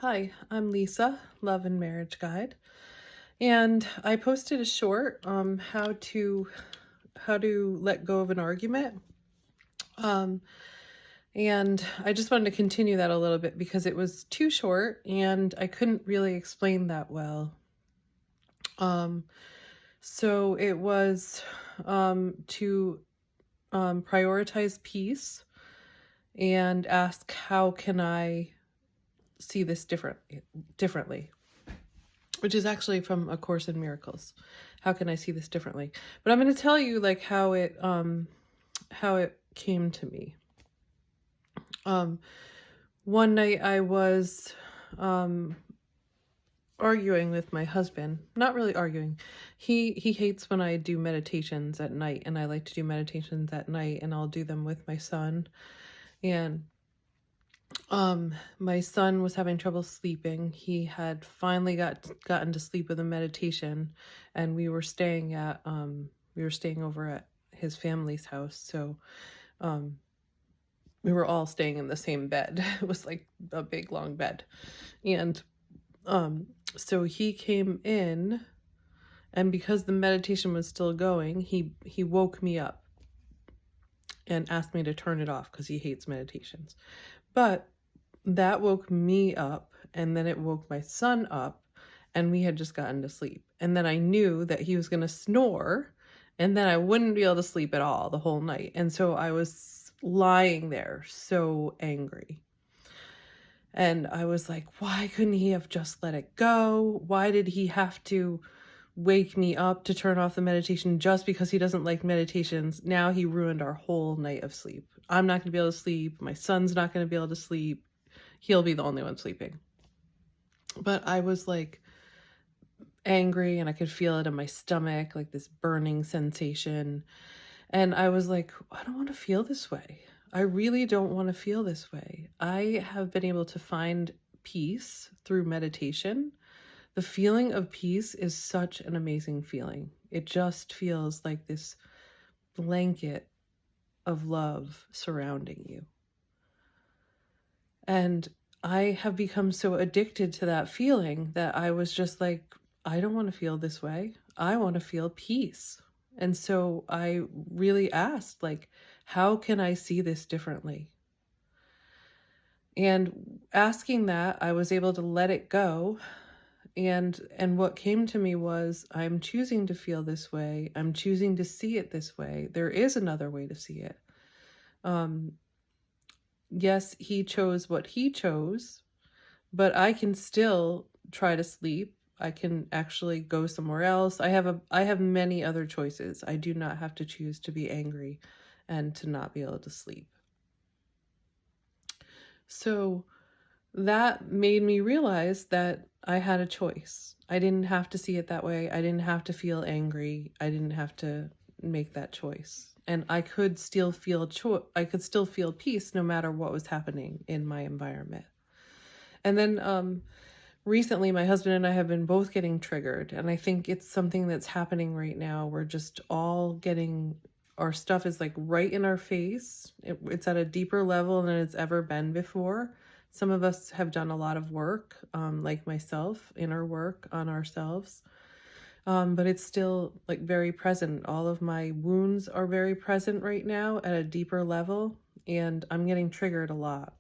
Hi, I'm Lisa, Love and Marriage Guide, and I posted a short how to let go of an argument. Um and I just wanted to continue that a little bit because it was too short and I couldn't really explain that well. Um so it was to prioritize peace and ask how can I see this differently, which is actually from A Course in Miracles. How can I see this differently? But I'm going to tell you like how it came to me. Um one night I was um arguing with my husband. Not really arguing. He hates when I do meditations at night, and I like to do meditations at night, and I'll do them with my son. And my son was having trouble sleeping. He had finally gotten to sleep with a meditation, and we were staying over at his family's house. So um we were all staying in the same bed. It was like a big long bed. And um so he came in, and because the meditation was still going, he woke me up and asked me to turn it off because he hates meditations. But that woke me up, and then it woke my son up, and we had just gotten to sleep. And then I knew that he was going to snore, and then I wouldn't be able to sleep at all the whole night. And so I was lying there so angry. And I was like, why couldn't he have just let it go? Why did he have to wake me up to turn off the meditation just because he doesn't like meditations? Now he ruined our whole night of sleep. I'm not going to be able to sleep. My son's not going to be able to sleep. He'll be the only one sleeping. But I was like angry, and I could feel it in my stomach, like this burning sensation. And I was like, I don't want to feel this way. I really don't want to feel this way. I have been able to find peace through meditation. The feeling of peace is such an amazing feeling. It just feels like this blanket of love surrounding you. And I have become so addicted to that feeling that I was just like, I don't want to feel this way. I want to feel peace. And so I really asked, like, how can I see this differently? And asking that, I was able to let it go. And what came to me was, I'm choosing to feel this way. I'm choosing to see it this way. There is another way to see it. Um, yes, he chose what he chose, but I can still try to sleep. I can actually go somewhere else. I have many other choices. I do not have to choose to be angry and to not be able to sleep. So that made me realize that I had a choice. I didn't have to see it that way. I didn't have to feel angry. I didn't have to make that choice. And I could still feel peace no matter what was happening in my environment. And then recently my husband and I have been both getting triggered, and I think it's something that's happening right now. We're just all getting, our stuff is like right in our face. It's at a deeper level than it's ever been before. Some of us have done a lot of work, like myself, inner work on ourselves. But it's still like very present. All of my wounds are very present right now at a deeper level, and I'm getting triggered a lot.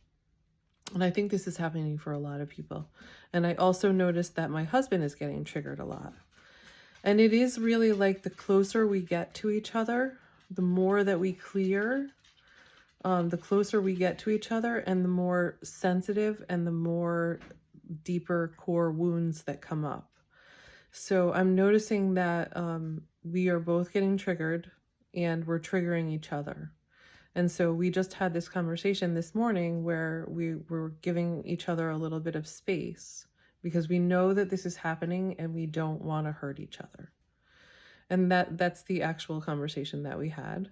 And I think this is happening for a lot of people. And I also noticed that my husband is getting triggered a lot. And it is really like the closer we get to each other, the more that we clear, the closer we get to each other, and the more sensitive and the more deeper core wounds that come up. So I'm noticing that we are both getting triggered, and we're triggering each other. And so we just had this conversation this morning where we were giving each other a little bit of space because we know that this is happening and we don't want to hurt each other. And that's the actual conversation that we had.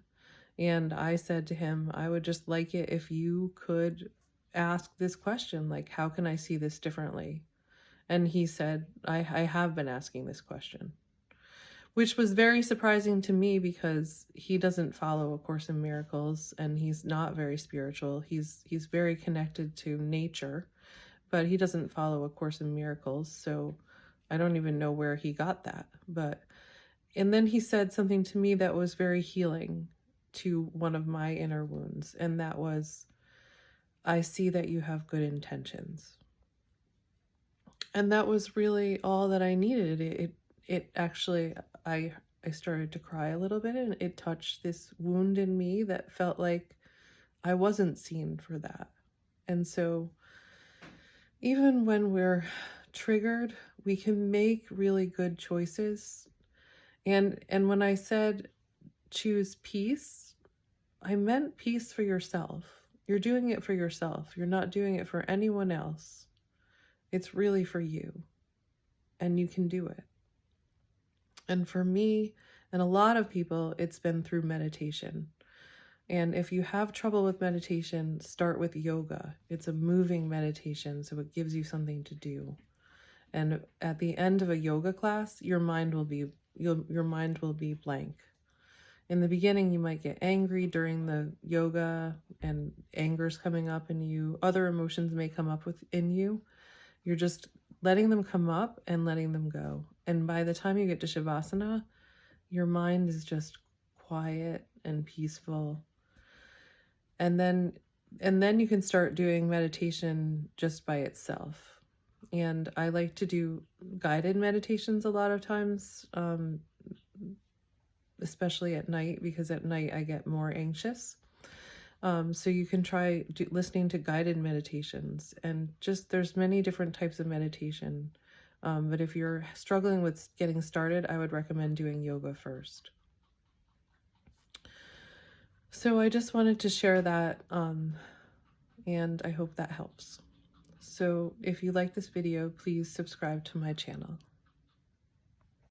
And I said to him, I would just like it if you could ask this question, like, how can I see this differently? And he said, I have been asking this question, which was very surprising to me because he doesn't follow A Course in Miracles, and he's not very spiritual. He's very connected to nature, but he doesn't follow A Course in Miracles, so I don't even know where he got that. And then he said something to me that was very healing to one of my inner wounds, and that was, I see that you have good intentions. And that was really all that I needed. It actually, I started to cry a little bit, and it touched this wound in me that felt like I wasn't seen for that. And so even when we're triggered, we can make really good choices. And when I said choose peace, I meant peace for yourself. You're doing it for yourself. You're not doing it for anyone else. It's really for you, and you can do it. And for me and a lot of people, it's been through meditation. And if you have trouble with meditation, start with yoga. It's a moving meditation, so it gives you something to do. And at the end of a yoga class, your mind will be blank. In the beginning, you might get angry during the yoga, and anger's coming up in you. Other emotions may come up within you. You're just letting them come up and letting them go. And by the time you get to Shavasana, your mind is just quiet and peaceful. And then you can start doing meditation just by itself. And I like to do guided meditations a lot of times, especially at night, because at night I get more anxious. So you can try listening to guided meditations, and just there's many different types of meditation. But if you're struggling with getting started, I would recommend doing yoga first. So I just wanted to share that, and I hope that helps. So if you like this video, please subscribe to my channel.